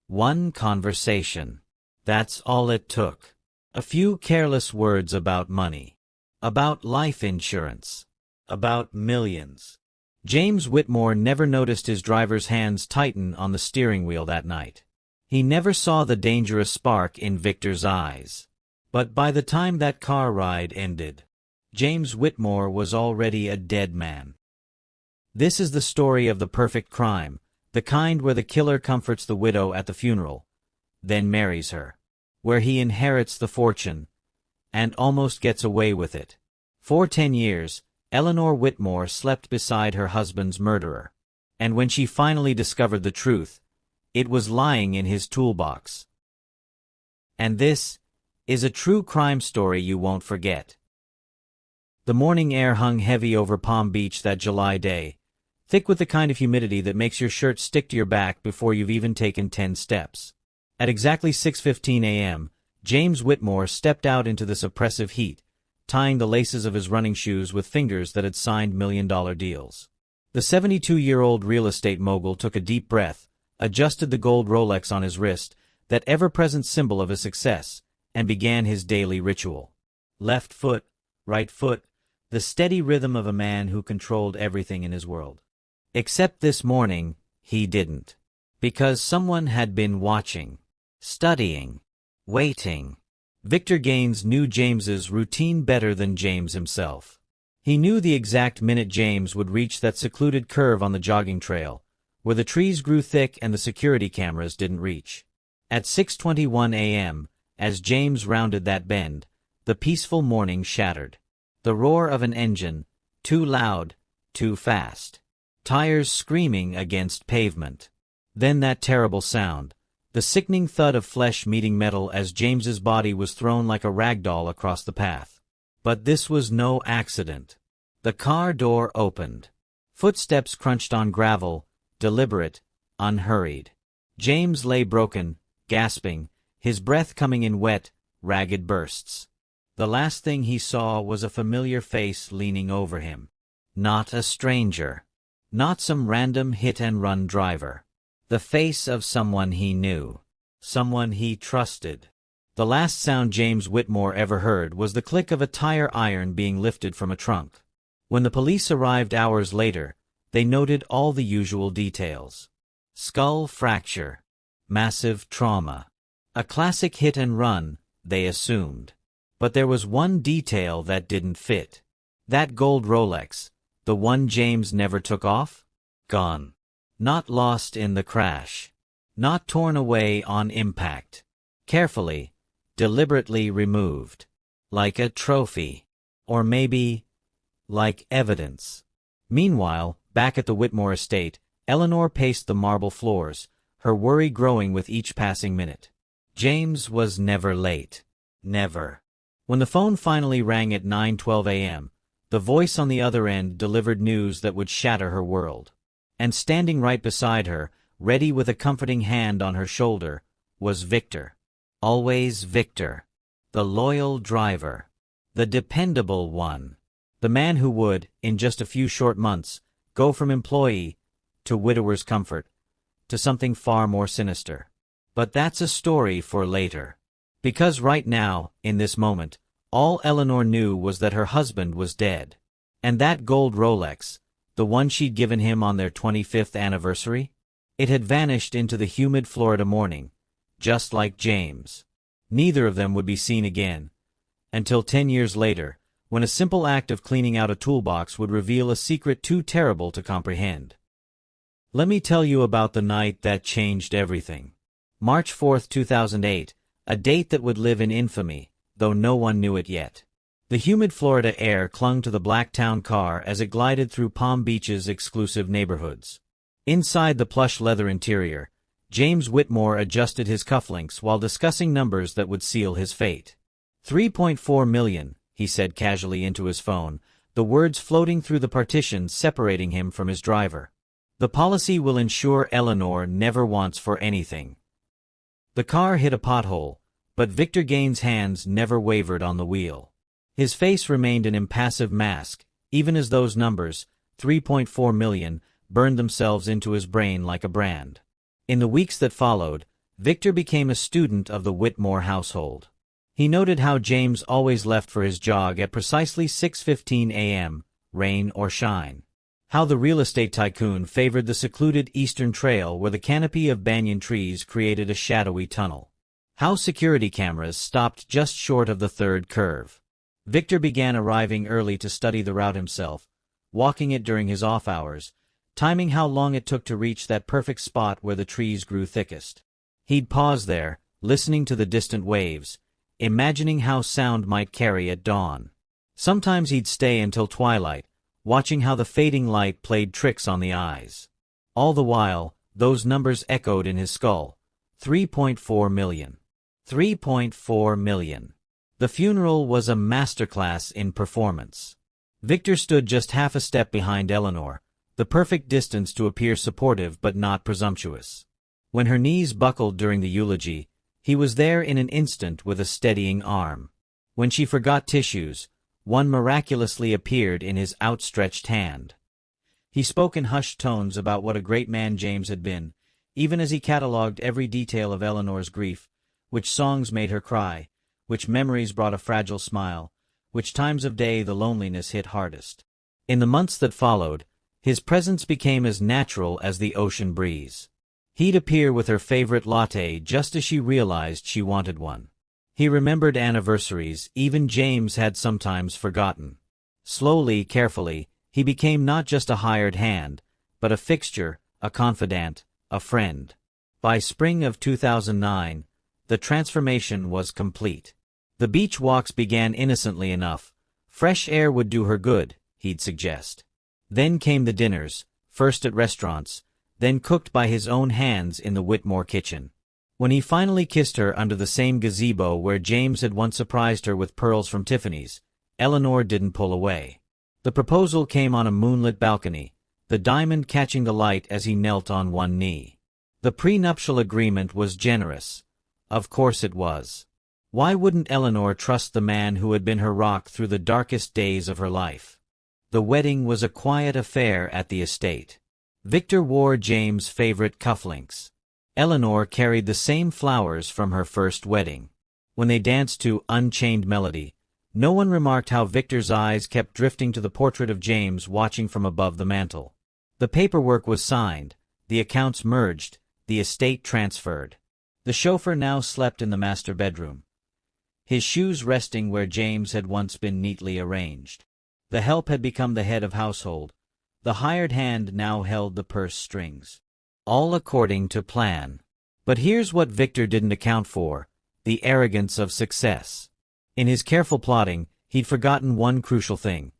One conversation. That's all it took. A few careless words about money. About life insurance. About millions. James Whitmore never noticed his driver's hands tighten on the steering wheel that night. He never saw the dangerous spark in Victor's eyes. But by the time that car ride ended, James Whitmore was already a dead man. This is the story of the perfect crime, the kind where the killer comforts the widow at the funeral, then marries her, where he inherits the fortune, and almost gets away with it. For 10 years, Eleanor Whitmore slept beside her husband's murderer, and when she finally discovered the truth, it was lying in his toolbox. And this is a true crime story you won't forget. The morning air hung heavy over Palm Beach that July day, thick with the kind of humidity that makes your shirt stick to your back before you've even taken 10 steps. At exactly 6:15 a.m., James Whitmore stepped out into this oppressive heat, tying the laces of his running shoes with fingers that had signed million-dollar deals. The 72-year-old real estate mogul took a deep breath, adjusted the gold Rolex on his wrist, that ever-present symbol of his success, and began his daily ritual. Left foot, right foot, the steady rhythm of a man who controlled everything in his world. Except this morning, he didn't. Because someone had been watching, studying, waiting. Victor Gaines knew James's routine better than James himself. He knew the exact minute James would reach that secluded curve on the jogging trail, where the trees grew thick and the security cameras didn't reach. At 6:21 a.m., as James rounded that bend, the peaceful morning shattered. The roar of an engine, too loud, too fast. Tires screaming against pavement. Then that terrible sound, the sickening thud of flesh meeting metal as James's body was thrown like a rag doll across the path. But this was no accident. The car door opened. Footsteps crunched on gravel, deliberate, unhurried. James lay broken, gasping, his breath coming in wet, ragged bursts. The last thing he saw was a familiar face leaning over him. Not a stranger. Not some random hit-and-run driver. The face of someone he knew. Someone he trusted. The last sound James Whitmore ever heard was the click of a tire iron being lifted from a trunk. When the police arrived hours later, they noted all the usual details. Skull fracture. Massive trauma. A classic hit-and-run, they assumed. But there was one detail that didn't fit. That gold Rolex, the one James never took off? Gone. Not lost in the crash. Not torn away on impact. Carefully, deliberately removed. Like a trophy. Or maybe, like evidence. Meanwhile, back at the Whitmore estate, Eleanor paced the marble floors, her worry growing with each passing minute. James was never late. Never. When the phone finally rang at 9:12 a.m., the voice on the other end delivered news that would shatter her world. And standing right beside her, ready with a comforting hand on her shoulder, was Victor. Always Victor. The loyal driver. The dependable one. The man who would, in just a few short months, go from employee to widower's comfort, to something far more sinister. But that's a story for later. Because right now, in this moment, all Eleanor knew was that her husband was dead. And that gold Rolex, the one she'd given him on their 25th anniversary, it had vanished into the humid Florida morning, just like James. Neither of them would be seen again, until 10 years later, when a simple act of cleaning out a toolbox would reveal a secret too terrible to comprehend. Let me tell you about the night that changed everything. March 4, 2008, a date that would live in infamy, though no one knew it yet. The humid Florida air clung to the black town car as it glided through Palm Beach's exclusive neighborhoods. Inside the plush leather interior, James Whitmore adjusted his cufflinks while discussing numbers that would seal his fate. $3.4 million, he said casually into his phone, the words floating through the partition separating him from his driver. The policy will ensure Eleanor never wants for anything. The car hit a pothole, but Victor Gaines' hands never wavered on the wheel. His face remained an impassive mask, even as those numbers, 3.4 million, burned themselves into his brain like a brand. In the weeks that followed, Victor became a student of the Whitmore household. He noted how James always left for his jog at precisely 6:15 a.m., rain or shine. How the real estate tycoon favored the secluded eastern trail where the canopy of banyan trees created a shadowy tunnel. How security cameras stopped just short of the third curve. Victor began arriving early to study the route himself, walking it during his off hours, timing how long it took to reach that perfect spot where the trees grew thickest. He'd pause there, listening to the distant waves, imagining how sound might carry at dawn. Sometimes he'd stay until twilight, watching how the fading light played tricks on the eyes. All the while, those numbers echoed in his skull. 3.4 million. 3.4 million. The funeral was a masterclass in performance. Victor stood just half a step behind Eleanor, the perfect distance to appear supportive but not presumptuous. When her knees buckled during the eulogy, he was there in an instant with a steadying arm. When she forgot tissues, one miraculously appeared in his outstretched hand. He spoke in hushed tones about what a great man James had been, even as he catalogued every detail of Eleanor's grief, which songs made her cry, which memories brought a fragile smile, which times of day the loneliness hit hardest. In the months that followed, his presence became as natural as the ocean breeze. He'd appear with her favorite latte just as she realized she wanted one. He remembered anniversaries even James had sometimes forgotten. Slowly, carefully, he became not just a hired hand, but a fixture, a confidant, a friend. By spring of 2009, the transformation was complete. The beach walks began innocently enough. Fresh air would do her good, he'd suggest. Then came the dinners, first at restaurants, then cooked by his own hands in the Whitmore kitchen. When he finally kissed her under the same gazebo where James had once surprised her with pearls from Tiffany's, Eleanor didn't pull away. The proposal came on a moonlit balcony, the diamond catching the light as he knelt on one knee. The prenuptial agreement was generous. Of course it was. Why wouldn't Eleanor trust the man who had been her rock through the darkest days of her life? The wedding was a quiet affair at the estate. Victor wore James' favorite cufflinks. Eleanor carried the same flowers from her first wedding. When they danced to Unchained Melody, no one remarked how Victor's eyes kept drifting to the portrait of James watching from above the mantel. The paperwork was signed, the accounts merged, the estate transferred. The chauffeur now slept in the master bedroom, his shoes resting where James had once been neatly arranged. The help had become the head of household. The hired hand now held the purse strings. All according to plan. But here's what Victor didn't account for: the arrogance of success. In his careful plotting, he'd forgotten one crucial thing.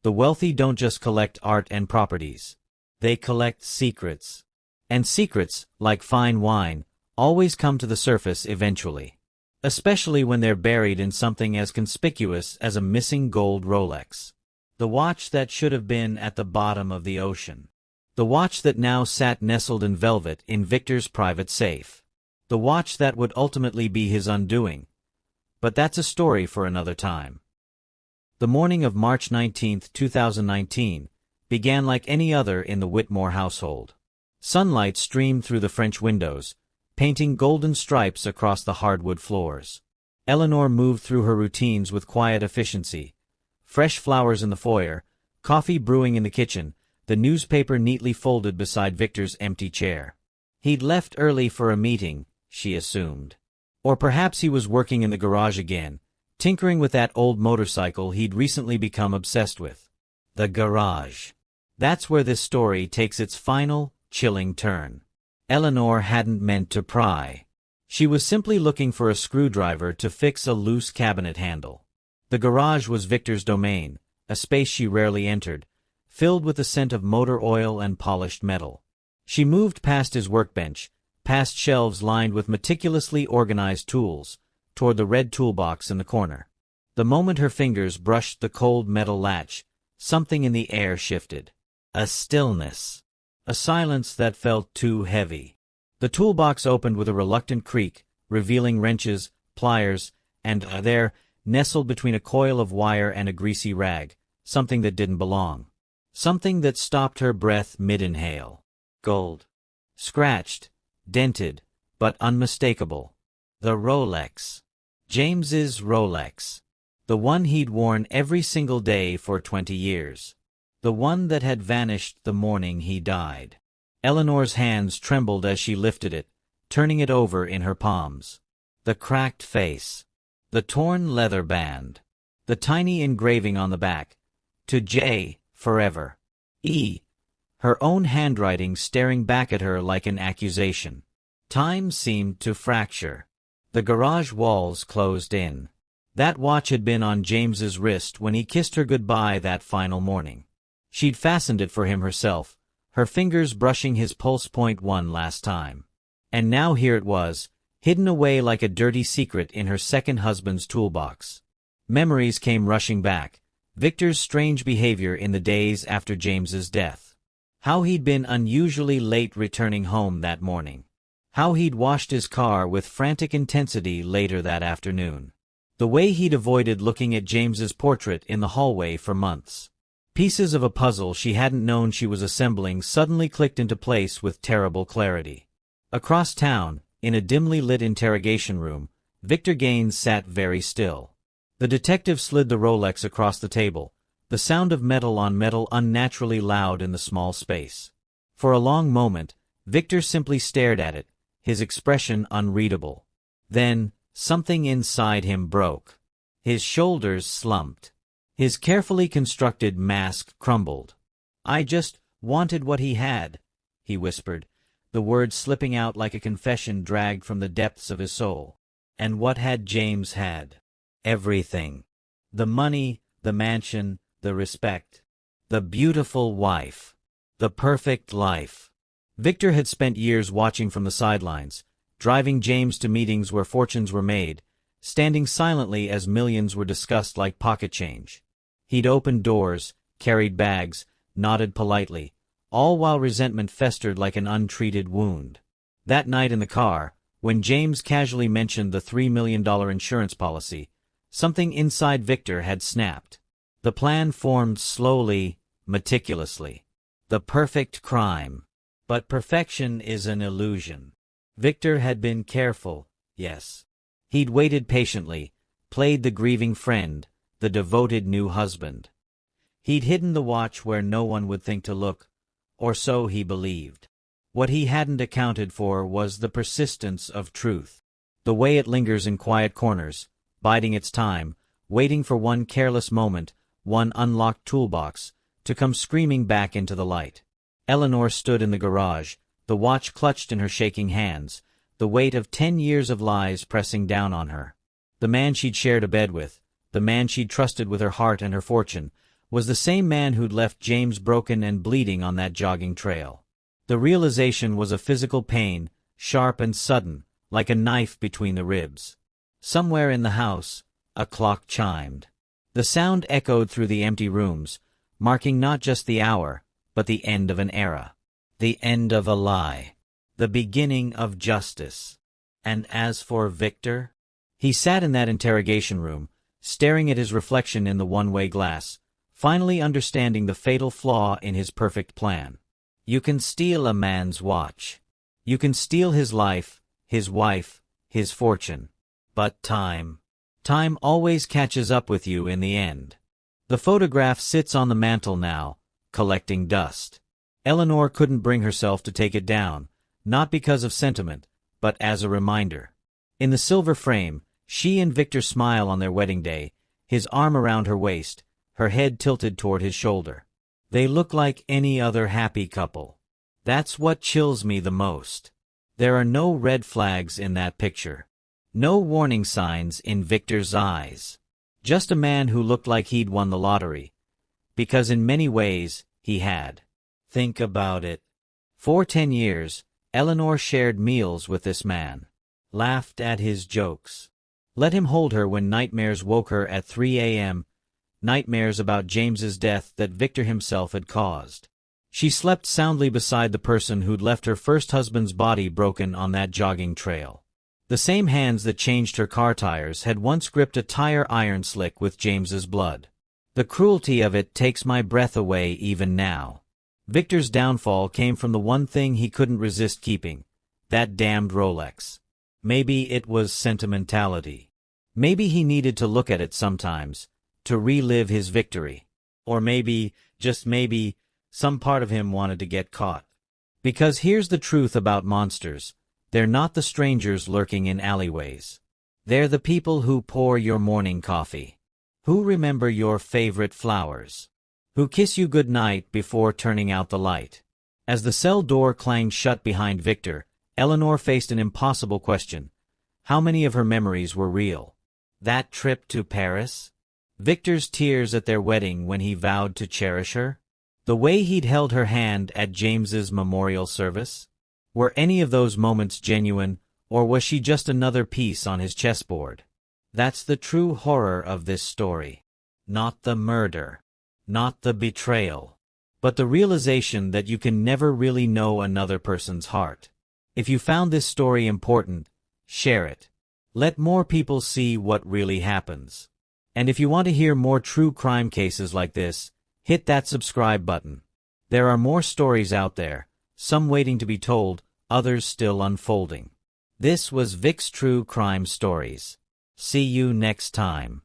The wealthy don't just collect art and properties. They collect secrets. And secrets, like fine wine, always come to the surface eventually. Especially when they're buried in something as conspicuous as a missing gold Rolex. The watch that should have been at the bottom of the ocean. The watch that now sat nestled in velvet in Victor's private safe. The watch that would ultimately be his undoing. But that's a story for another time. The morning of March 19, 2019, began like any other in the Whitmore household. Sunlight streamed through the French windows, painting golden stripes across the hardwood floors. Eleanor moved through her routines with quiet efficiency. Fresh flowers in the foyer, coffee brewing in the kitchen, the newspaper neatly folded beside Victor's empty chair. He'd left early for a meeting, she assumed. Or perhaps he was working in the garage again, tinkering with that old motorcycle he'd recently become obsessed with. The garage. That's where this story takes its final, chilling turn. Eleanor hadn't meant to pry. She was simply looking for a screwdriver to fix a loose cabinet handle. The garage was Victor's domain, a space she rarely entered, filled with the scent of motor oil and polished metal. She moved past his workbench, past shelves lined with meticulously organized tools, toward the red toolbox in the corner. The moment her fingers brushed the cold metal latch, something in the air shifted. A stillness. A silence that felt too heavy. The toolbox opened with a reluctant creak, revealing wrenches, pliers, and there, nestled between a coil of wire and a greasy rag, something that didn't belong. Something that stopped her breath mid-inhale. Gold. Scratched, dented, but unmistakable. The Rolex. James's Rolex. The one he'd worn every single day for 20 years. The one that had vanished the morning he died. Eleanor's hands trembled as she lifted it, turning it over in her palms. The cracked face. The torn leather band. The tiny engraving on the back. To J, forever. E. Her own handwriting staring back at her like an accusation. Time seemed to fracture. The garage walls closed in. That watch had been on James's wrist when he kissed her goodbye that final morning. She'd fastened it for him herself, her fingers brushing his pulse point one last time. And now here it was, hidden away like a dirty secret in her second husband's toolbox. Memories came rushing back. Victor's strange behavior in the days after James's death. How he'd been unusually late returning home that morning. How he'd washed his car with frantic intensity later that afternoon. The way he'd avoided looking at James's portrait in the hallway for months. Pieces of a puzzle she hadn't known she was assembling suddenly clicked into place with terrible clarity. Across town, in a dimly lit interrogation room, Victor Gaines sat very still. The detective slid the Rolex across the table, the sound of metal on metal unnaturally loud in the small space. For a long moment, Victor simply stared at it, his expression unreadable. Then, something inside him broke. His shoulders slumped. His carefully constructed mask crumbled. "I just wanted what he had," he whispered, the words slipping out like a confession dragged from the depths of his soul. And what had James had? Everything. The money, the mansion, the respect. The beautiful wife. The perfect life. Victor had spent years watching from the sidelines, driving James to meetings where fortunes were made, standing silently as millions were discussed like pocket change. He'd opened doors, carried bags, nodded politely, all while resentment festered like an untreated wound. That night in the car, when James casually mentioned the $3 million insurance policy, something inside Victor had snapped. The plan formed slowly, meticulously. The perfect crime. But perfection is an illusion. Victor had been careful, yes. He'd waited patiently, played the grieving friend, the devoted new husband. He'd hidden the watch where no one would think to look, or so he believed. What he hadn't accounted for was the persistence of truth. The way it lingers in quiet corners, biding its time, waiting for one careless moment, one unlocked toolbox, to come screaming back into the light. Eleanor stood in the garage, the watch clutched in her shaking hands, the weight of 10 years of lies pressing down on her. The man she'd shared a bed with, the man she'd trusted with her heart and her fortune, was the same man who'd left James broken and bleeding on that jogging trail. The realization was a physical pain, sharp and sudden, like a knife between the ribs. Somewhere in the house, a clock chimed. The sound echoed through the empty rooms, marking not just the hour, but the end of an era. The end of a lie. The beginning of justice. And as for Victor? He sat in that interrogation room, staring at his reflection in the one-way glass, finally understanding the fatal flaw in his perfect plan. You can steal a man's watch. You can steal his life, his wife, his fortune. But time always catches up with you in the end. The photograph sits on the mantel now, collecting dust. Eleanor couldn't bring herself to take it down, not because of sentiment, but as a reminder. In the silver frame, she and Victor smile on their wedding day, his arm around her waist, her head tilted toward his shoulder. They look like any other happy couple. That's what chills me the most. There are no red flags in that picture. No warning signs in Victor's eyes. Just a man who looked like he'd won the lottery. Because in many ways, he had. Think about it. For 10 years, Eleanor shared meals with this man. Laughed at his jokes. Let him hold her when nightmares woke her at 3 a.m., nightmares about James's death that Victor himself had caused. She slept soundly beside the person who'd left her first husband's body broken on that jogging trail. The same hands that changed her car tires had once gripped a tire iron slick with James's blood. The cruelty of it takes my breath away even now. Victor's downfall came from the one thing he couldn't resist keeping, That damned Rolex. Maybe it was sentimentality. Maybe he needed to look at it sometimes, to relive his victory. Or maybe, just maybe, some part of him wanted to get caught. Because here's the truth about monsters. They're not the strangers lurking in alleyways. They're the people who pour your morning coffee, who remember your favorite flowers, who kiss you goodnight before turning out the light. As the cell door clanged shut behind Victor, Eleanor faced an impossible question. How many of her memories were real? That trip to Paris? Victor's tears at their wedding when he vowed to cherish her? The way he'd held her hand at James's memorial service? Were any of those moments genuine, or was she just another piece on his chessboard? That's the true horror of this story. Not the murder, not the betrayal, but the realization that you can never really know another person's heart. If you found this story important, share it. Let more people see what really happens. And if you want to hear more true crime cases like this, hit that subscribe button. There are more stories out there, some waiting to be told, others still unfolding. This was Vic's True Crime Stories. See you next time.